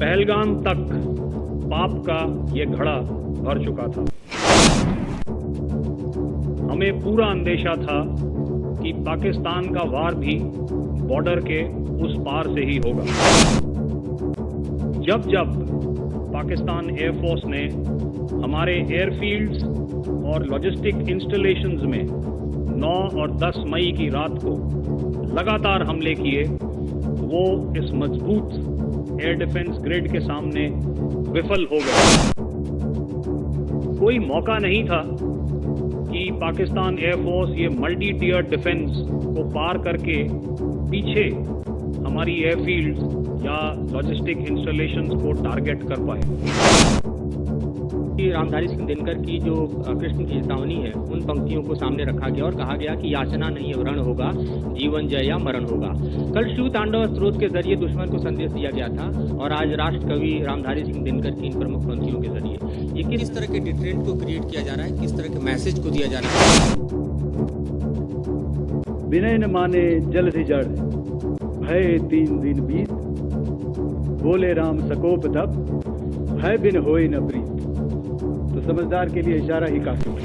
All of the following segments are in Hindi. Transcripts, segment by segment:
पहलगाम तक पाप का ये घड़ा भर चुका था। हमें पूरा अंदेशा था कि पाकिस्तान का वार भी बॉर्डर के उस पार से ही होगा। जब जब पाकिस्तान एयरफोर्स ने हमारे एयरफील्ड्स और लॉजिस्टिक इंस्टॉलेशंस में 9 और 10 मई की रात को लगातार हमले किए, वो इस मजबूत एयर डिफेंस ग्रिड के सामने विफल हो गए। कोई मौका नहीं था कि पाकिस्तान एयरफोर्स ये मल्टी टियर डिफेंस को पार करके पीछे हमारी एयरफील्ड्स या लॉजिस्टिक इंस्टॉलेशंस को टारगेट कर पाए। रामधारी सिंह दिनकर की जो कृष्ण की चेतावनी है, उन पंक्तियों को सामने रखा गया और कहा गया कि याचना नहीं रण होगा, जीवन जय या मरण होगा। कल शिव तांडव स्त्रोत के जरिए दुश्मन को संदेश दिया गया था और आज राष्ट्र कवि रामधारी सिंह दिनकर की इन प्रमुख पंक्तियों के जरिए ये किस तरह के डिटेरेंट को क्रिएट किया जा रहा है, किस तरह के मैसेज को दिया जा रहा है। विनय न माने जल से जड़, भय 3 दिन बीत, बोले राम सकोप तब, भय बिन होए न प्रीत। तो समझदार के लिए इशारा ही काफी है।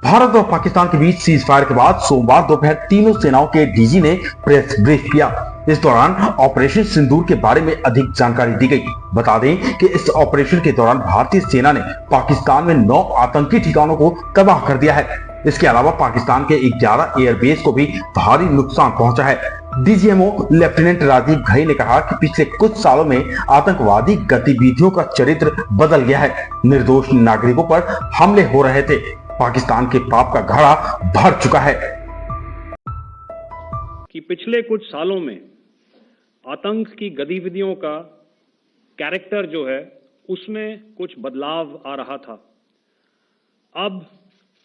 भारत और पाकिस्तान के बीच सीज फायर के बाद सोमवार दोपहर तीनों सेनाओं के डीजी ने प्रेस ब्रीफ किया। इस दौरान ऑपरेशन सिंदूर के बारे में अधिक जानकारी दी गई। बता दें कि इस ऑपरेशन के दौरान भारतीय सेना ने पाकिस्तान में 9 आतंकी ठिकानों को तबाह कर दिया है। इसके अलावा पाकिस्तान के 11 एयरबेस को भी भारी नुकसान पहुंचा है। डीजीएमओ लेफ्टिनेंट राजीव घई ने कहा कि पिछले कुछ सालों में आतंकवादी गतिविधियों का चरित्र बदल गया है। निर्दोष नागरिकों पर हमले हो रहे थे। पाकिस्तान के पाप का घड़ा भर चुका है। कि पिछले कुछ सालों में आतंक की गतिविधियों का कैरेक्टर जो है उसमें कुछ बदलाव आ रहा था। अब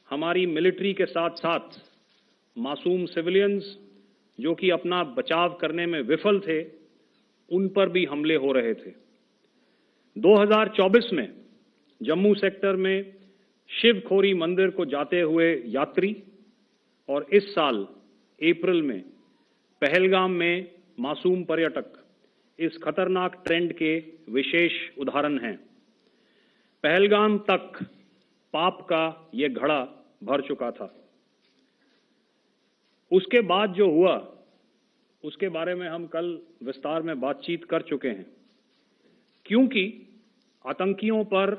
हमारी मिलिट्री के साथ साथ मासूम सिविलियंस जो कि अपना बचाव करने में विफल थे, उन पर भी हमले हो रहे थे। 2024 में जम्मू सेक्टर में शिवखोरी मंदिर को जाते हुए यात्री और इस साल अप्रैल में पहलगाम में मासूम पर्यटक इस खतरनाक ट्रेंड के विशेष उदाहरण हैं। पहलगाम तक पाप का ये घड़ा भर चुका था। उसके बाद जो हुआ उसके बारे में हम कल विस्तार में बातचीत कर चुके हैं। क्योंकि आतंकियों पर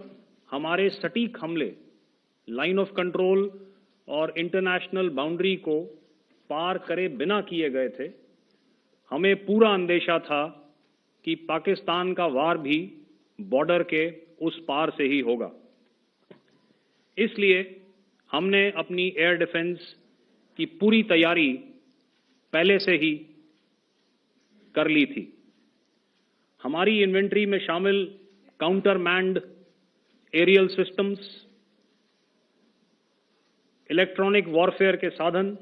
हमारे सटीक हमले लाइन ऑफ कंट्रोल और इंटरनेशनल बाउंड्री को पार करे बिना किए गए थे, हमें पूरा अंदेशा था कि पाकिस्तान का वार भी बॉर्डर के उस पार से ही होगा। इसलिए हमने अपनी एयर डिफेंस की पूरी तैयारी पहले से ही कर ली थी। हमारी इन्वेंट्री में शामिल counter manned aerial systems, electronic warfare के साधन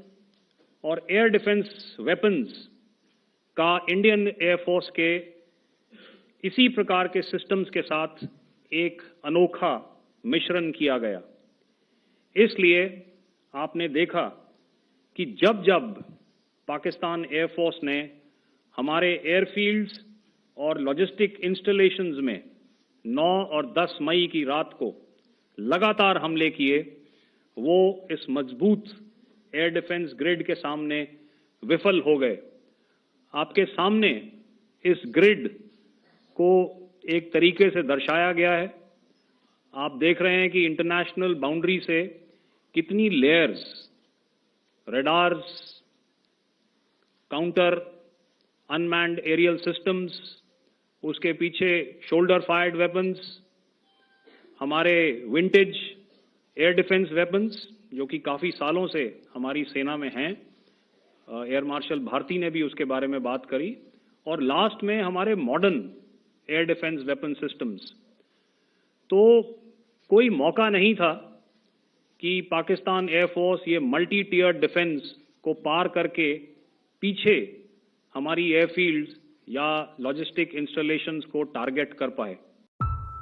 और एयर डिफेंस वेपन्स का इंडियन एयरफोर्स के इसी प्रकार के सिस्टम्स के साथ एक अनोखा मिश्रण किया गया। इसलिए आपने देखा कि जब जब पाकिस्तान एयरफोर्स ने हमारे एयरफील्ड्स और लॉजिस्टिक इंस्टॉलेशंस में 9 और 10 मई की रात को लगातार हमले किए, वो इस मजबूत एयर डिफेंस ग्रिड के सामने विफल हो गए। आपके सामने इस ग्रिड को एक तरीके से दर्शाया गया है। आप देख रहे हैं कि इंटरनेशनल बाउंड्री से कितनी layers, radars, counter unmanned aerial systems, उसके पीछे शोल्डर फायर्ड वेपन्स, हमारे विंटेज एयर डिफेंस वेपन्स जो कि काफ़ी सालों से हमारी सेना में हैं। एयर मार्शल भारती ने भी उसके बारे में बात करी। और लास्ट में हमारे modern air defence weapon systems. तो कोई मौका नहीं था कि पाकिस्तान एयरफोर्स ये मल्टी टियर डिफेंस को पार करके पीछे हमारी एयरफील्ड्स या लॉजिस्टिक इंस्टॉलेशंस को टारगेट कर पाए।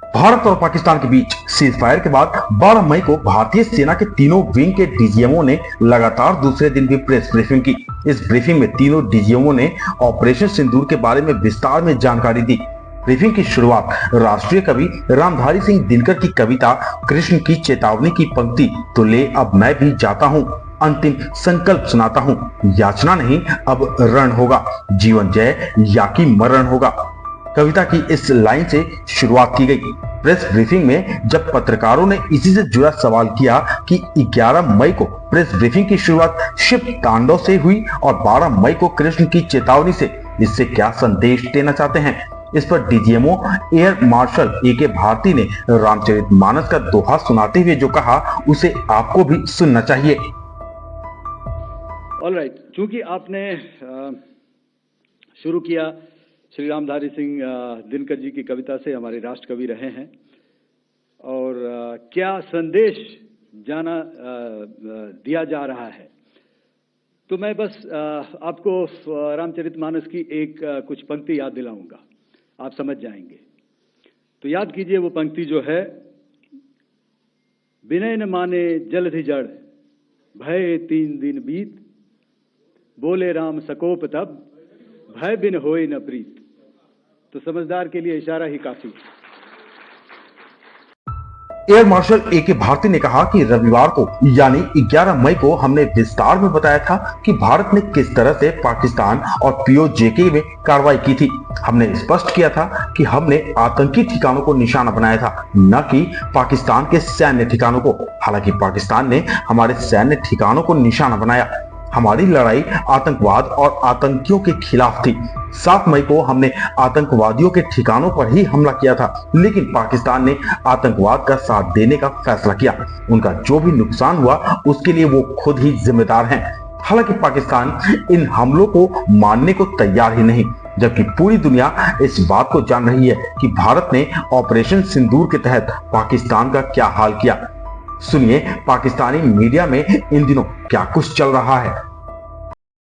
भारत और पाकिस्तान के बीच सीज फायर के बाद 12 मई को भारतीय सेना के तीनों विंग के डीजीएमओ ने लगातार दूसरे दिन भी प्रेस ब्रीफिंग की। इस ब्रीफिंग में तीनों डीजीएमओ ने ऑपरेशन सिंदूर के बारे में विस्तार में जानकारी दी। ब्रीफिंग की शुरुआत राष्ट्रीय कवि रामधारी सिंह दिनकर की कविता कृष्ण की चेतावनी की पंक्ति तो ले अब मैं भी जाता हूँ, अंतिम संकल्प सुनाता हूँ, याचना नहीं अब रण होगा, जीवन जय या कि मरण होगा। कविता की इस लाइन से शुरुआत की गई। प्रेस ब्रीफिंग में जब पत्रकारों ने इसी से जुड़ा सवाल किया कि 11 मई को प्रेस ब्रीफिंग की शुरुआत शिव तांडव से हुई और 12 मई को कृष्ण की चेतावनी से, इससे क्या संदेश देना चाहते हैं? इस पर DGMO Air Marshal AK. Bharti ने रामचरितमानस का दोहा सुनाते हुए जो कहा उसे आपको भी सुनना चाहिए। ऑलराइट, चूंकि आपने शुरू किया श्री रामधारी सिंह दिनकर जी की कविता से, हमारे राष्ट्र कवि रहे हैं, और क्या संदेश दिया जा रहा है, तो मैं बस आपको रामचरितमानस की एक कुछ पंक्ति याद दिलाऊंगा, आप समझ जाएंगे। तो याद कीजिए वो पंक्ति जो है, विनय न माने जलधि जड़, भय 3 दिन बीत, बोले राम सकोप तब, भय बिन होए न प्रीत। तो समझदार के लिए इशारा ही काफी है। Air Marshal AK. भारती ने कहा कि रविवार को यानी 11 मई को हमने विस्तार में बताया था कि भारत ने किस तरह से पाकिस्तान और पीओजे में कार्रवाई की थी। हमने स्पष्ट किया था कि हमने आतंकी ठिकानों को निशाना बनाया था, न कि पाकिस्तान के सैन्य ठिकानों को। हालांकि पाकिस्तान ने हमारे सैन्य ठिकानों को निशाना बनाया। हमारी लड़ाई आतंकवाद और आतंकियों के खिलाफ थी। 7 मई को हमने आतंकवादियों के ठिकानों पर ही हमला किया था, लेकिन पाकिस्तान ने आतंकवाद का साथ देने का फैसला किया। उनका जो भी नुकसान हुआ उसके लिए वो खुद ही जिम्मेदार हैं। हालांकि पाकिस्तान इन हमलों को मानने को तैयार ही नहीं, जबकि पूरी दुनिया इस बात को जान रही है कि भारत ने ऑपरेशन सिंदूर के तहत पाकिस्तान का क्या हाल किया। सुनिए पाकिस्तानी मीडिया में इन दिनों क्या कुछ चल रहा है।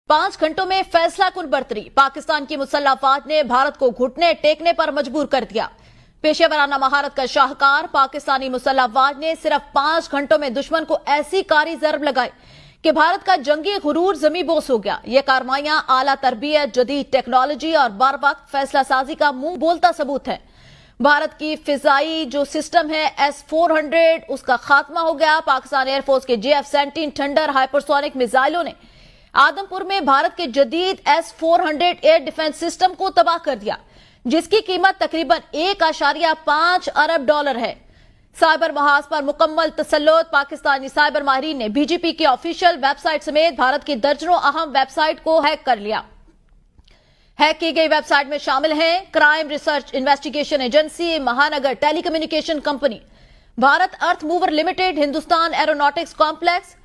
5 घंटों में फैसलाकुन बर्तरी, पाकिस्तान की मुसल्लह अफवाज ने भारत को घुटने टेकने पर मजबूर कर दिया। पेशेवराना महारत का शाहकार पाकिस्तानी मुसल्लह अफवाज ने सिर्फ 5 घंटों में दुश्मन को ऐसी कारी जरब लगाई कि भारत का जंगी गुरूर जमीबोस हो गया। ये कारवाइयां आला तरबियत, जदीद टेक्नोलॉजी और बार वक्त फैसला साजी का मुंह बोलता सबूत है। भारत की फिजाई जो सिस्टम है S-400, उसका खात्मा हो गया। पाकिस्तान एयरफोर्स के JF-17 थंडर हाइपरसोनिक मिसाइलों ने आदमपुर में भारत के जदीद S-400 एयर डिफेंस सिस्टम को तबाह कर दिया, जिसकी कीमत तकरीबन 1.5 अरब डॉलर है। साइबर महाज पर मुकम्मल तसल्लुत, पाकिस्तानी साइबर माहिरीन ने बीजेपी की ऑफिशियल वेबसाइट समेत भारत की दर्जनों अहम वेबसाइट को हैक कर लिया। हैक की गई वेबसाइट में शामिल हैं crime research investigation agency, Mahanagar telecommunication company, Bharat earth mover limited, Hindustan aeronautics complex,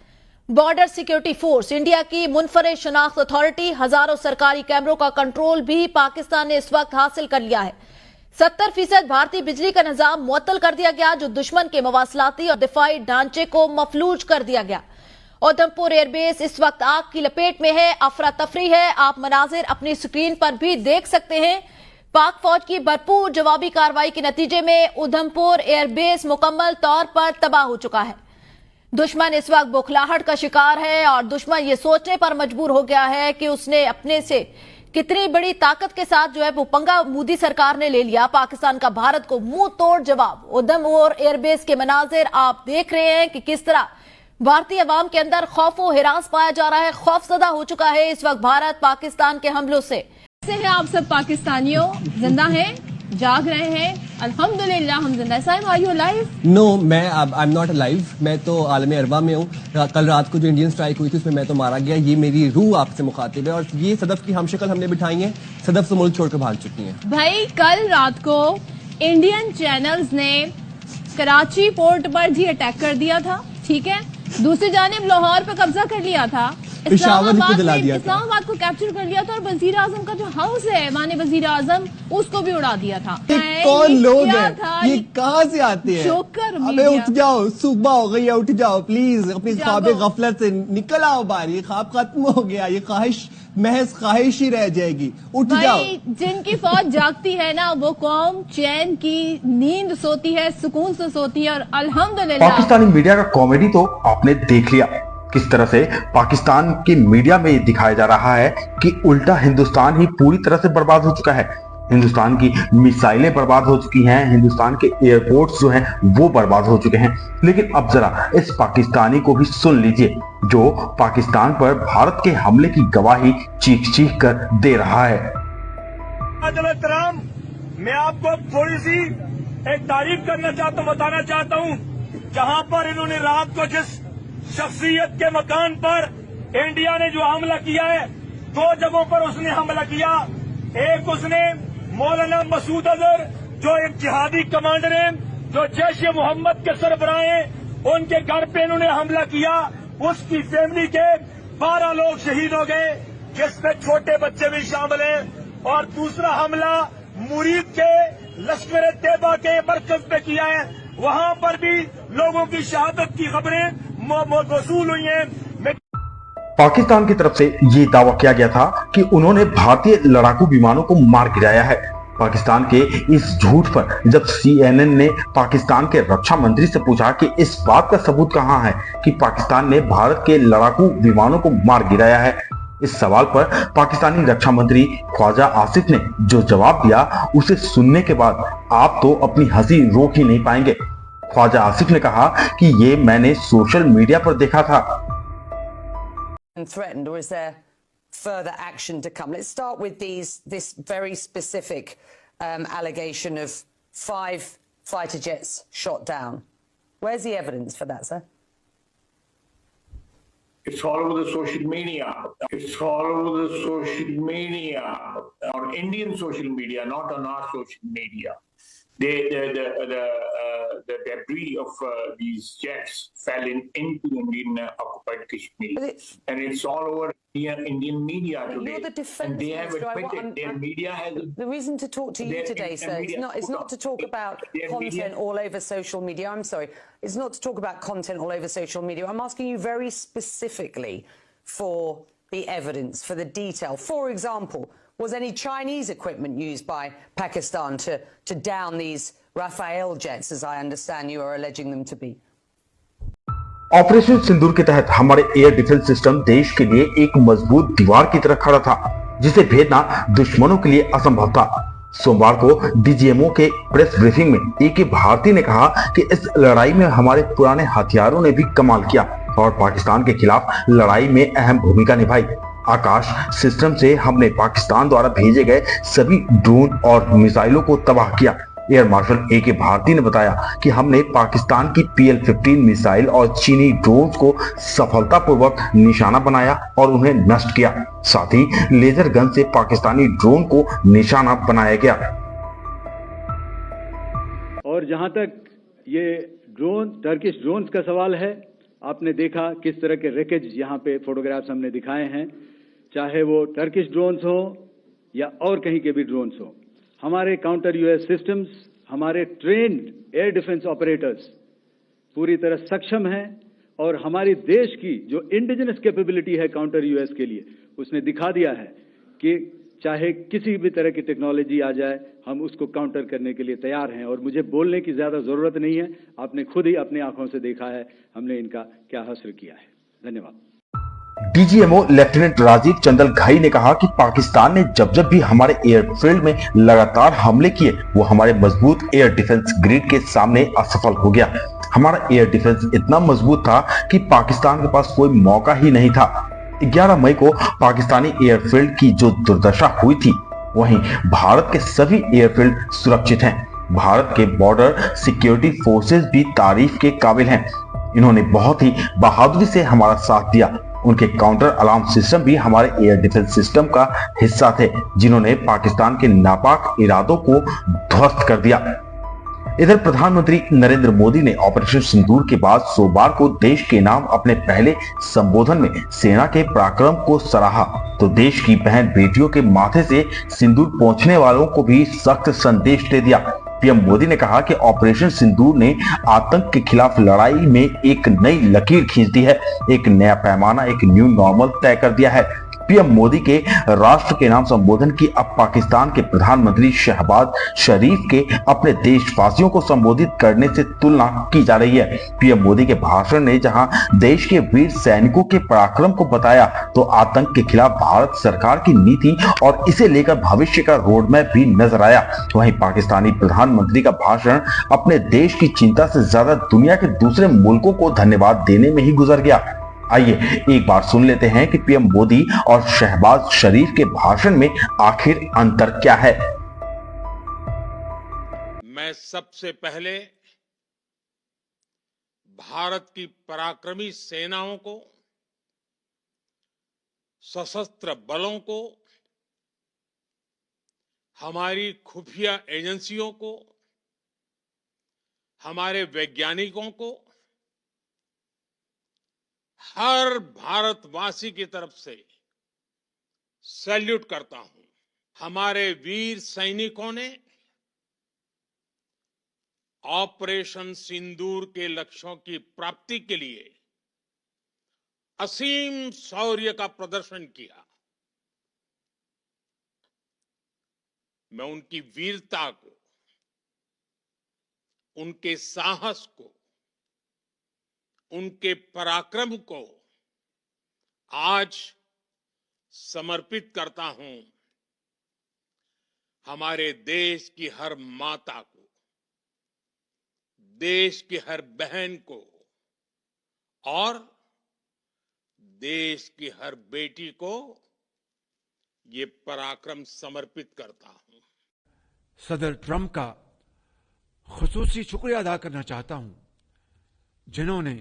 border security force, India की मुनफरद शनाख्त अथॉरिटी। हजारों सरकारी कैमरों का कंट्रोल भी पाकिस्तान ने इस वक्त हासिल कर लिया है। 70% भारतीय बिजली का निजाम मुअत्तल कर दिया गया, जो दुश्मन के मवासलाती और दिफाई ढांचे को मफलूज कर दिया गया। उधमपुर एयरबेस इस वक्त आग की लपेट में है, अफरा तफरी है। आप मनाजिर अपनी स्क्रीन पर भी देख सकते हैं। पाक फौज की भरपूर जवाबी कार्रवाई के नतीजे में उधमपुर एयरबेस मुकम्मल तौर पर तबाह हो चुका है। दुश्मन इस वक्त बौखलाहट का शिकार है और दुश्मन ये सोचने पर मजबूर हो गया है कि उसने अपने से कितनी बड़ी ताकत के साथ जो है वो पंगा मोदी सरकार ने ले लिया। पाकिस्तान का भारत को मुंह तोड़ जवाब। उधमपुर एयरबेस के मनाजिर आप देख रहे हैं कि किस तरह भारतीय अवाम के अंदर खौफ व हिरास पाया जा रहा है। खौफजदा हो चुका है इस वक्त भारत पाकिस्तान के हमलों से। कैसे हैं आप सब पाकिस्तानियों? जिंदा हैं, जाग रहे हैं? अल्हम्दुलिल्लाह हम जिंदा हैं। साहिब, are you alive? No, I am not alive. मैं तो आलम अरबा में हूँ। कल रात को जो इंडियन स्ट्राइक हुई थी उसमें मैं तो मारा गया। ये मेरी रूह आपसे मुखातिब है और ये सदफ की हमशक्ल हमने बिठाई है। सदफ से मुल्क छोड़कर भाग चुकी हैं। भाई, कल रात को इंडियन चैनल्स ने कराची पोर्ट पर जी अटैक कर दिया था, ठीक है। दूसरी जानिब लाहौर पर कब्जा कर लिया था। पेशावर को दिला दिया था। इस्लामाबाद को कैप्चर कर लिया था और वजीर आजम का जो हाउस है माननीय वजीर आजम उसको भी उड़ा दिया था। ये कौन लोग हैं? ये कहाँ से आते हैं? अबे उठ जाओ, सुबह हो गई है, उठ जाओ प्लीज, अपनी ख्वाब गफलत से निकल आओ बाहर। ये ख्वाब खत्म हो गया, ये ख्वाहिश महज ख्वाहिश ही रह जाएगी, उठ जाओ। जिनकी फौज जागती है ना वो कौम चैन की नींद सोती है, सुकून से सोती है। और अल्हम्दुलिल्लाह पाकिस्तानी मीडिया का कॉमेडी तो आपने देख लिया, किस तरह से पाकिस्तान के मीडिया में दिखाया जा रहा है कि उल्टा हिंदुस्तान ही पूरी तरह से बर्बाद हो चुका है। हिंदुस्तान की मिसाइलें बर्बाद हो चुकी हैं, हिंदुस्तान के एयरपोर्ट्स जो हैं वो बर्बाद हो चुके हैं। लेकिन अब जरा इस पाकिस्तानी को भी सुन लीजिए जो पाकिस्तान पर भारत के हमले की गवाही चीख चीख कर दे रहा है। मैं आपको थोड़ी सी एक तारीफ करना चाहता हूँ, बताना चाहता हूँ, जहाँ पर इन्होंने रात को जिस शख्सियत के मकान पर इंडिया ने जो हमला किया है, 2 जगहों पर उसने हमला किया। एक उसने मौलाना मसूद अजहर जो एक जिहादी कमांडर है, जो जैश ए मोहम्मद के सरबराह हैं, उनके घर पे इन्होंने हमला किया। उसकी फैमिली के 12 लोग शहीद हो गए, जिसमें छोटे बच्चे भी शामिल हैं। और दूसरा हमला मुरीद के लश्कर तैयबा के मरकज पे किया है, वहां पर भी लोगों की शहादत की खबरें मौसूल हुई हैं। पाकिस्तान की तरफ से ये दावा किया गया था कि उन्होंने भारतीय लड़ाकू विमानों को मार गिराया है। पाकिस्तान के इस झूठ पर जब CNN ने पाकिस्तान के रक्षा मंत्री से पूछा कि इस बात का सबूत कहां है कि पाकिस्तान ने भारत के लड़ाकू विमानों को मार गिराया है, इस सवाल पर पाकिस्तानी रक्षा मंत्री ख्वाजा आसिफ ने जो जवाब दिया उसे सुनने के बाद आप तो अपनी हंसी रोक ही नहीं पाएंगे। ख्वाजा आसिफ ने कहा कि ये मैंने सोशल मीडिया पर देखा था। Threatened, or is there further action to come? Let's start with this very specific allegation of 5 fighter jets shot down. Where's the evidence for that, sir? It's all over the social media. It's all over the social media, on Indian social media, not on our social media. The debris of these jets fell into Indian occupied Kashmir, and it's all over Indian media today. You're the defense and they have minister. admitted their media has. The reason to talk to you today, sir, is not to talk about content all over social media. I'm sorry, it's not to talk about content all over social media. I'm asking you very specifically for the evidence, for the detail. For example, was any Chinese equipment used by Pakistan to down these Rafale jets, as I understand you are alleging them to be? Operation Sindoor के तहत हमारे एयर डिफेंस सिस्टम देश के लिए एक मजबूत दीवार की तरह खड़ा था, जिसे भेदना दुश्मनों के लिए असंभव था। सोमवार को DGMO के प्रेस ब्रीफिंग में AK भारती ने कहा कि इस लड़ाई में हमारे पुराने हथियारों ने भी कमाल किया और पाकिस्तान के खिलाफ लड़ाई में अहम भूमिका निभाई। आकाश सिस्टम से हमने पाकिस्तान द्वारा भेजे गए सभी ड्रोन और मिसाइलों को तबाह किया। एयर मार्शल AK भारती ने बताया कि हमने पाकिस्तान की PL-15 मिसाइल और चीनी ड्रोन्स को सफलतापूर्वक निशाना बनाया और उन्हें नष्ट किया। साथ ही लेजर गन से पाकिस्तानी ड्रोन को निशाना बनाया गया। और जहां तक ये टर्किश ड्रोन्स का सवाल है, आपने देखा किस तरह के रैकेज यहाँ पे फोटोग्राफ्स हमने दिखाए हैं, चाहे वो टर्किश ड्रोन्स हो या और कहीं के भी ड्रोन्स हो। हमारे काउंटर US सिस्टम्स, हमारे ट्रेन्ड एयर डिफेंस ऑपरेटर्स पूरी तरह सक्षम हैं और हमारी देश की जो इंडिजिनस कैपेबिलिटी है काउंटर US के लिए, उसने दिखा दिया है कि चाहे किसी भी तरह की टेक्नोलॉजी आ जाए, हम उसको काउंटर करने के लिए तैयार हैं। और मुझे बोलने की ज्यादा जरूरत नहीं है, आपने खुद ही अपनी आंखों से देखा है हमने इनका क्या हासिल किया है। धन्यवाद। DGMO लेफ्टिनेंट राजीव चंदल घाई ने कहा कि पाकिस्तान ने जब जब भी हमारे एयरफील्ड में लगातार हमले किए, वो हमारे मजबूत एयर डिफेंस ग्रिड के सामने असफल हो गया। हमारा एयर डिफेंस इतना मजबूत था कि पाकिस्तान के पास कोई मौका ही नहीं था। 11 मई को पाकिस्तानी एयरफील्ड की जो दुर्दशा हुई थी, वहीं भारत के सभी एयरफील्ड सुरक्षित हैं। भारत के बॉर्डर सिक्योरिटी फोर्सेस भी तारीफ के काबिल हैं। इन्होंने बहुत ही बहादुरी से हमारा साथ दिया। उनके काउंटर अलार्म सिस्टम भी हमारे एयर डिफेंस सिस्टम का हिस्सा थे, जिन्होंने पाकिस्तान के नापाक इरादों को ध्वस्त कर दिया। इधर प्रधानमंत्री नरेंद्र मोदी ने ऑपरेशन सिंदूर के बाद सोमवार को देश के नाम अपने पहले संबोधन में सेना के पराक्रम को सराहा, तो देश की बहन बेटियों के माथे से सिंदूर पहुंचने वालों को भी सख्त संदेश दे दिया। पीएम मोदी ने कहा कि ऑपरेशन सिंदूर ने आतंक के खिलाफ लड़ाई में एक नई लकीर खींच दी है, एक नया पैमाना, एक न्यू नॉर्मल तय कर दिया है। पीएम मोदी के राष्ट्र के नाम संबोधन की अब पाकिस्तान के प्रधानमंत्री शहबाज शरीफ के अपने देशवासियों को संबोधित करने से तुलना की जा रही है। पीएम मोदी के भाषण ने जहां देश के वीर सैनिकों के पराक्रम को बताया, तो आतंक के खिलाफ भारत सरकार की नीति और इसे लेकर भविष्य का रोडमैप भी नजर आया। वहीं पाकिस्तानी प्रधानमंत्री का भाषण अपने देश की चिंता से ज्यादा दुनिया के दूसरे मुल्कों को धन्यवाद देने में ही गुजर गया। आइए एक बार सुन लेते हैं कि पीएम मोदी और शहबाज शरीफ के भाषण में आखिर अंतर क्या है। मैं सबसे पहले भारत की पराक्रमी सेनाओं को, सशस्त्र बलों को, हमारी खुफिया एजेंसियों को, हमारे वैज्ञानिकों को, हर भारतवासी की तरफ से सैल्यूट करता हूं। हमारे वीर सैनिकों ने ऑपरेशन सिंदूर के लक्ष्यों की प्राप्ति के लिए असीम शौर्य का प्रदर्शन किया। मैं उनकी वीरता को, उनके साहस को, उनके पराक्रम को आज समर्पित करता हूं। हमारे देश की हर माता को, देश की हर बहन को और देश की हर बेटी को ये पराक्रम समर्पित करता हूं। सदर ट्रंप का खुसूसी शुक्रिया अदा करना चाहता हूं, जिन्होंने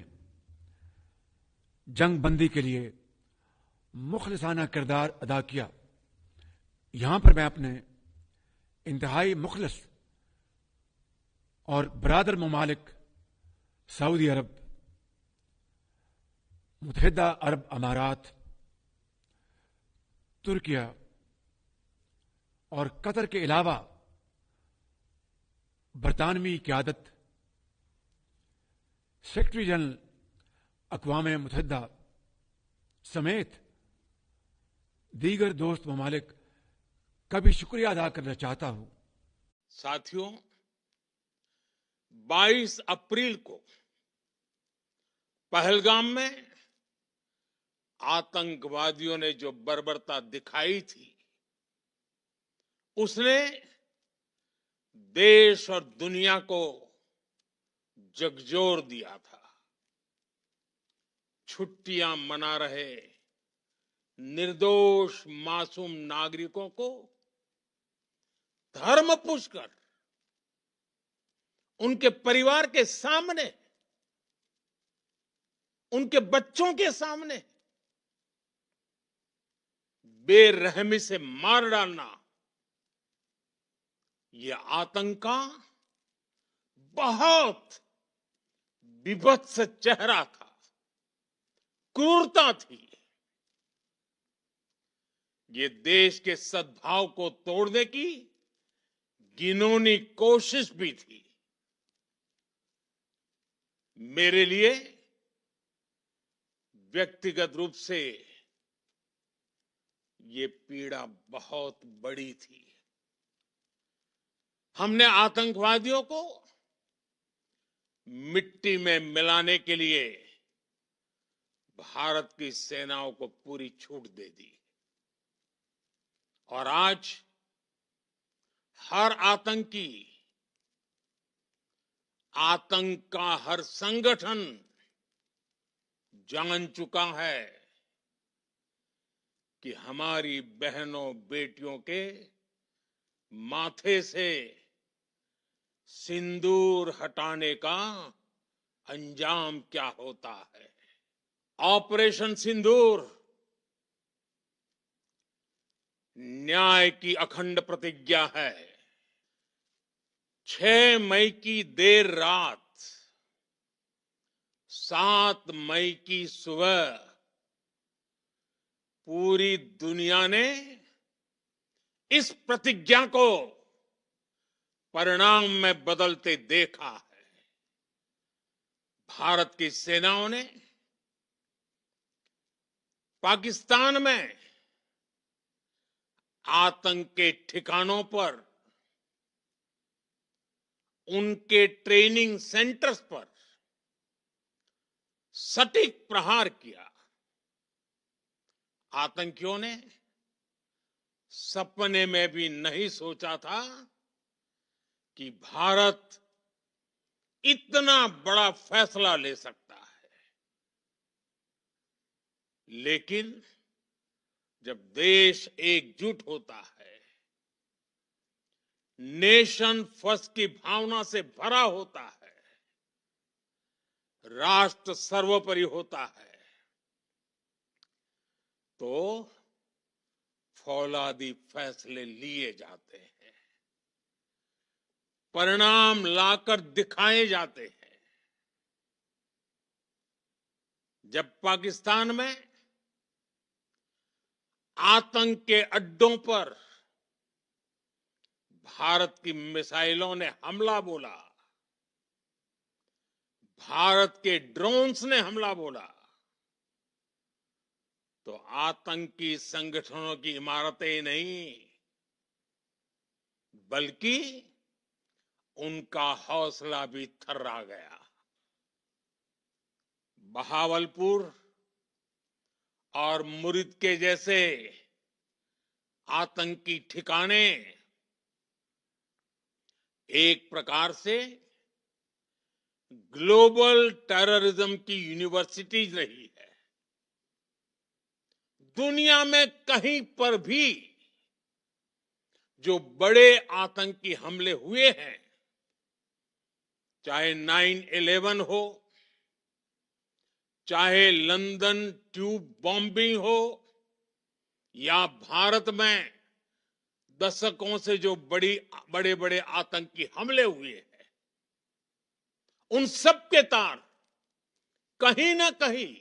जंगबंदी के लिए मुखलिसाना किरदार अदा किया। यहां पर मैं अपने इंतहाई मुखलिस और बरादर ममालिक सऊदी अरब, मुत्तहिदा अरब अमारात, तुर्किया और कतर के अलावा बरतानवी क़यादत, सेक्रेटरी जनरल अक़वाम मुत्तहिदा समेत दीगर दोस्त ममालिक का भी शुक्रिया अदा करना चाहता हूं। साथियों, 22 अप्रैल को पहलगाम में आतंकवादियों ने जो बर्बरता दिखाई थी, उसने देश और दुनिया को झकझोर दिया था। छुट्टियां मना रहे निर्दोष मासूम नागरिकों को धर्म पूछकर उनके परिवार के सामने, उनके बच्चों के सामने बेरहमी से मार डालना, यह आतंक का बहुत विभत्स चेहरा था, क्रूरता थी। ये देश के सद्भाव को तोड़ने की घिनौनी कोशिश भी थी। मेरे लिए व्यक्तिगत रूप से ये पीड़ा बहुत बड़ी थी। हमने आतंकवादियों को मिट्टी में मिलाने के लिए भारत की सेनाओं को पूरी छूट दे दी और आज हर आतंकी, आतंक का हर संगठन जान चुका है कि हमारी बहनों बेटियों के माथे से सिंदूर हटाने का अंजाम क्या होता है। ऑपरेशन सिंदूर न्याय की अखंड प्रतिज्ञा है। 6 मई की देर रात 7 मई की सुबह पूरी दुनिया ने इस प्रतिज्ञा को परिणाम में बदलते देखा है। भारत की सेनाओं ने पाकिस्तान में आतंक के ठिकानों पर, उनके ट्रेनिंग सेंटर्स पर सटीक प्रहार किया। आतंकियों ने सपने में भी नहीं सोचा था कि भारत इतना बड़ा फैसला ले सकता है। लेकिन जब देश एकजुट होता है, नेशन फर्स्ट की भावना से भरा होता है, राष्ट्र सर्वोपरि होता है, तो फौलादी फैसले लिए जाते हैं, परिणाम लाकर दिखाए जाते हैं। जब पाकिस्तान में आतंक के अड्डों पर भारत की मिसाइलों ने हमला बोला, भारत के ड्रोन्स ने हमला बोला, तो आतंकी संगठनों की इमारतें नहीं, बल्कि उनका हौसला भी थर्रा गया। बहावलपुर और मुरिद के जैसे आतंकी ठिकाने एक प्रकार से ग्लोबल टेररिज्म की यूनिवर्सिटीज रही है। दुनिया में कहीं पर भी जो बड़े आतंकी हमले हुए हैं, चाहे 9/11 हो, चाहे लंदन ट्यूब बॉम्बिंग हो, या भारत में दशकों से जो बड़े बड़े आतंकी हमले हुए हैं, उन सब के तार कहीं ना कहीं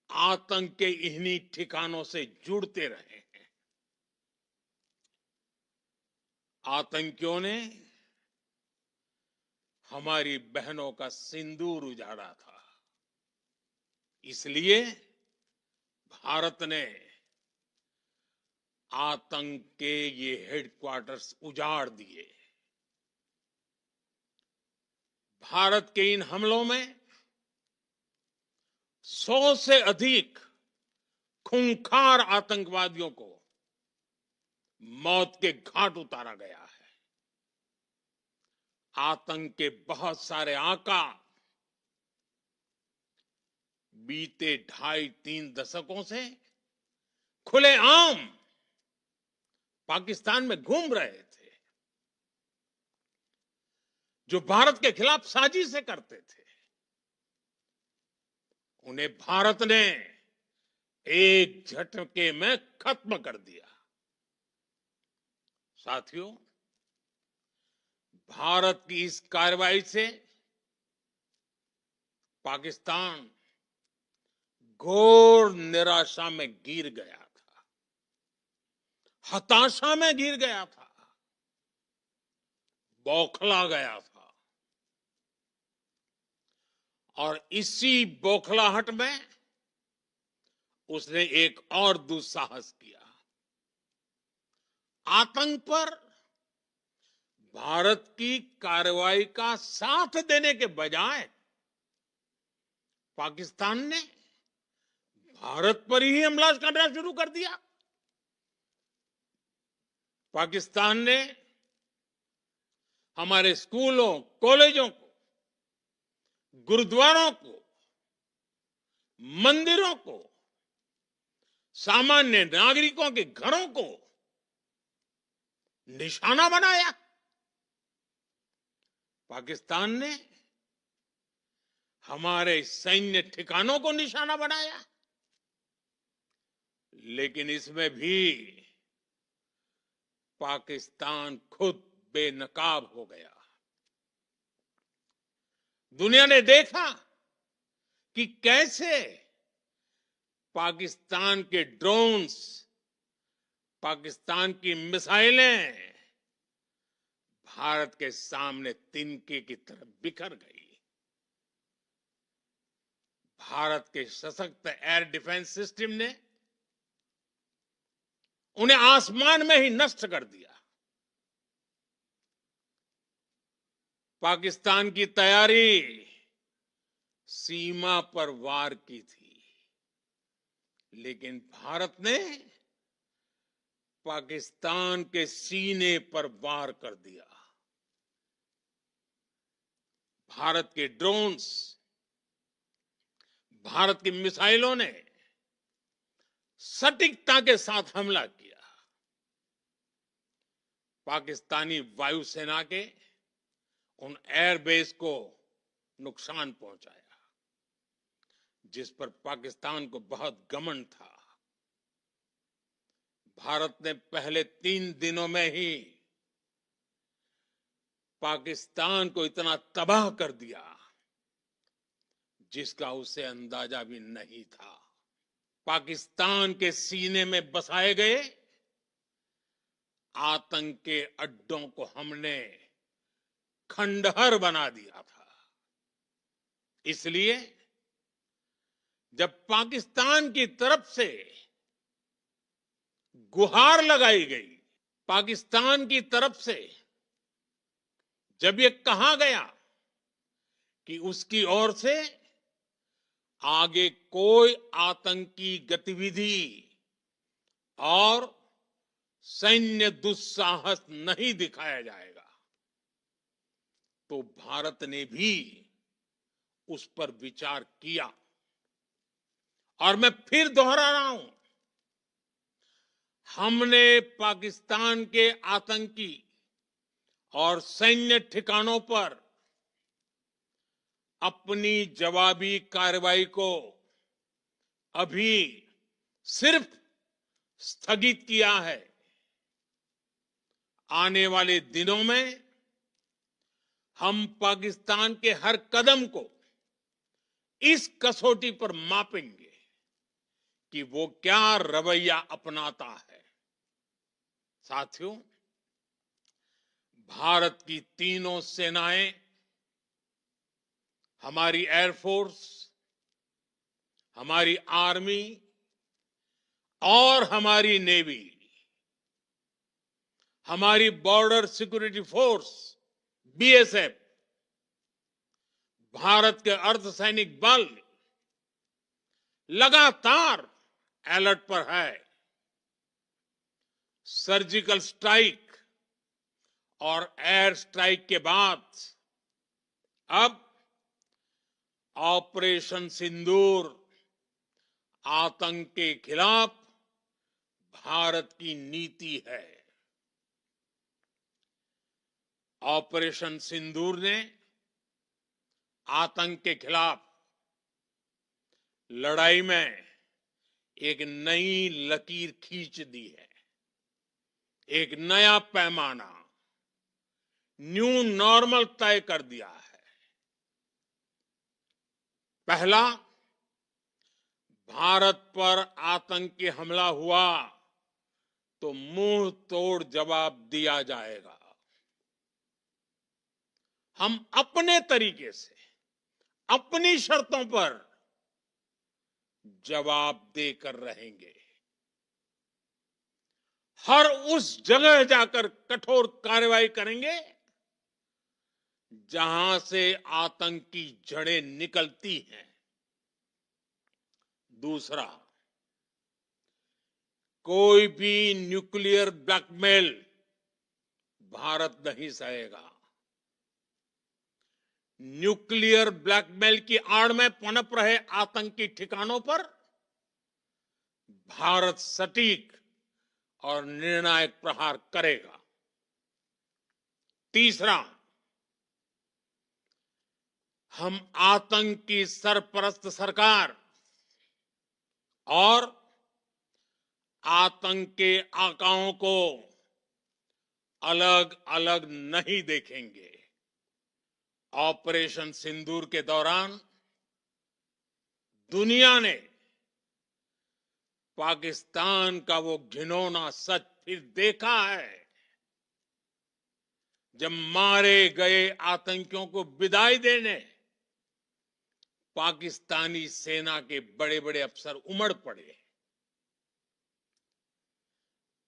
आतंक के इन्हीं ठिकानों से जुड़ते रहे हैं। आतंकियों ने हमारी बहनों का सिंदूर उजाड़ा था, इसलिए भारत ने आतंक के ये हेडक्वार्टर्स उजाड़ दिए। भारत के इन हमलों में 100 से अधिक खूंखार आतंकवादियों को मौत के घाट उतारा गया है। आतंक के बहुत सारे आका बीते 2.5-3 दशकों से खुलेआम पाकिस्तान में घूम रहे थे, जो भारत के खिलाफ साजिशें करते थे। उन्हें भारत ने एक झटके में खत्म कर दिया। साथियों, भारत की इस कार्रवाई से पाकिस्तान घोर निराशा में गिर गया था, हताशा में गिर गया था, बौखला गया था। और इसी बौखलाहट में उसने एक और दुस्साहस किया। आतंक पर भारत की कार्रवाई का साथ देने के बजाय पाकिस्तान ने भारत पर ही हमला करना शुरू कर दिया। पाकिस्तान ने हमारे स्कूलों, कॉलेजों को, गुरुद्वारों को, मंदिरों को, सामान्य नागरिकों के घरों को निशाना बनाया। पाकिस्तान ने हमारे सैन्य ठिकानों को निशाना बनाया। लेकिन इसमें भी पाकिस्तान खुद बेनकाब हो गया। दुनिया ने देखा कि कैसे पाकिस्तान के ड्रोन्स, पाकिस्तान की मिसाइलें भारत के सामने तिनके की तरह बिखर गई। भारत के सशक्त एयर डिफेंस सिस्टम ने उन्हें आसमान में ही नष्ट कर दिया। पाकिस्तान की तैयारी सीमा पर वार की थी, लेकिन भारत ने पाकिस्तान के सीने पर वार कर दिया। भारत के ड्रोन्स, भारत की मिसाइलों ने सटीकता के साथ हमला किया। पाकिस्तानी वायुसेना के उन एयरबेस को नुकसान पहुंचाया, जिस पर पाकिस्तान को बहुत घमंड था। भारत ने पहले 3 दिनों में ही पाकिस्तान को इतना तबाह कर दिया जिसका उसे अंदाजा भी नहीं था। पाकिस्तान के सीने में बसाए गए आतंक के अड्डों को हमने खंडहर बना दिया था। इसलिए जब पाकिस्तान की तरफ से गुहार लगाई गई, पाकिस्तान की तरफ से जब ये कहा गया कि उसकी ओर से आगे कोई आतंकी गतिविधि और सैन्य दुस्साहस नहीं दिखाया जाएगा, तो भारत ने भी उस पर विचार किया। और मैं फिर दोहरा रहा हूं, हमने पाकिस्तान के आतंकी और सैन्य ठिकानों पर अपनी जवाबी कार्रवाई को अभी सिर्फ स्थगित किया है। आने वाले दिनों में हम पाकिस्तान के हर कदम को इस कसौटी पर मापेंगे कि वो क्या रवैया अपनाता है। साथियों, भारत की तीनों सेनाएं, हमारी एयरफोर्स, हमारी आर्मी और हमारी नेवी, हमारी border security force BSF, Bharat के अर्धसैनिक बल लगातार अलर्ट पर है। सर्जिकल स्ट्राइक और एयर स्ट्राइक के बाद अब ऑपरेशन सिंदूर आतंक के खिलाफ भारत की नीति है। ऑपरेशन सिंदूर ने आतंक के खिलाफ लड़ाई में एक नई लकीर खींच दी है, एक नया पैमाना, न्यू नॉर्मल तय कर दिया है। पहला, भारत पर आतंकी हमला हुआ तो मुंह तोड़ जवाब दिया जाएगा। हम अपने तरीके से, अपनी शर्तों पर जवाब देकर रहेंगे। हर उस जगह जाकर कठोर कार्रवाई करेंगे जहां से आतंक की जड़ें निकलती हैं। दूसरा, कोई भी न्यूक्लियर ब्लैकमेल भारत नहीं सहेगा। न्यूक्लियर ब्लैकमेल की आड़ में पनप रहे आतंकी ठिकानों पर भारत सटीक और निर्णायक प्रहार करेगा। तीसरा, हम आतंक की सरपरस्त सरकार और आतंक के आकाओं को अलग अलग नहीं देखेंगे। ऑपरेशन सिंदूर के दौरान दुनिया ने पाकिस्तान का वो घिनौना सच फिर देखा है, जब मारे गए आतंकियों को विदाई देने पाकिस्तानी सेना के बड़े बड़े अफसर उमड़ पड़े।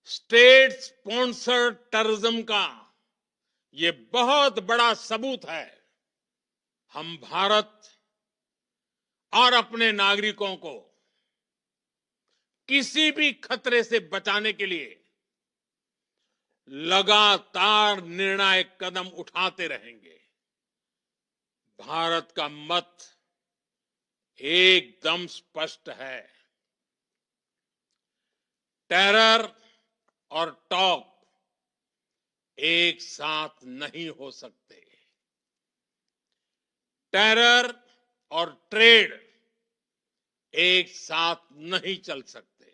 स्टेट स्पॉन्सर्ड टेररिज्म का ये बहुत बड़ा सबूत है। हम भारत और अपने नागरिकों को किसी भी खतरे से बचाने के लिए लगातार निर्णायक कदम उठाते रहेंगे। भारत का मत एकदम स्पष्ट है। टेरर और टॉप एक साथ नहीं हो सकते। टेरर और ट्रेड एक साथ नहीं चल सकते,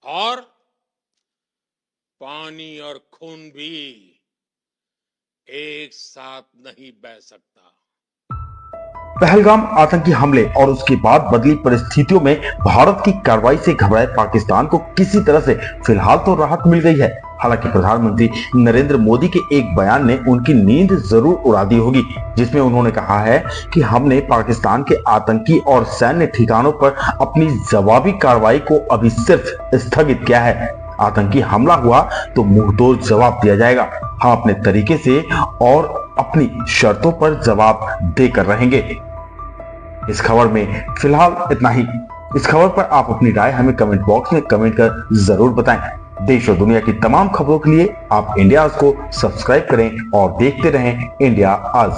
और पानी और खून भी एक साथ नहीं बह सकता। पहलगाम आतंकी हमले और उसके बाद बदली परिस्थितियों में भारत की कार्रवाई से घबराए पाकिस्तान को किसी तरह से फिलहाल तो राहत मिल गई है। हालांकि प्रधानमंत्री नरेंद्र मोदी के एक बयान ने उनकी नींद जरूर उड़ा दी होगी, जिसमें उन्होंने कहा है कि हमने पाकिस्तान के आतंकी और सैन्य ठिकानों पर अपनी जवाबी कार्रवाई को अभी सिर्फ स्थगित किया है। आतंकी हमला हुआ तो मुंहतोड़ जवाब दिया जाएगा। हम अपने तरीके से और अपनी शर्तों पर जवाब देकर रहेंगे। इस खबर में फिलहाल इतना ही। इस खबर पर आप अपनी राय हमें कमेंट बॉक्स में कमेंट कर जरूर बताएं। देश और दुनिया की तमाम खबरों के लिए आप इंडिया आज को सब्सक्राइब करें और देखते रहें इंडिया आज।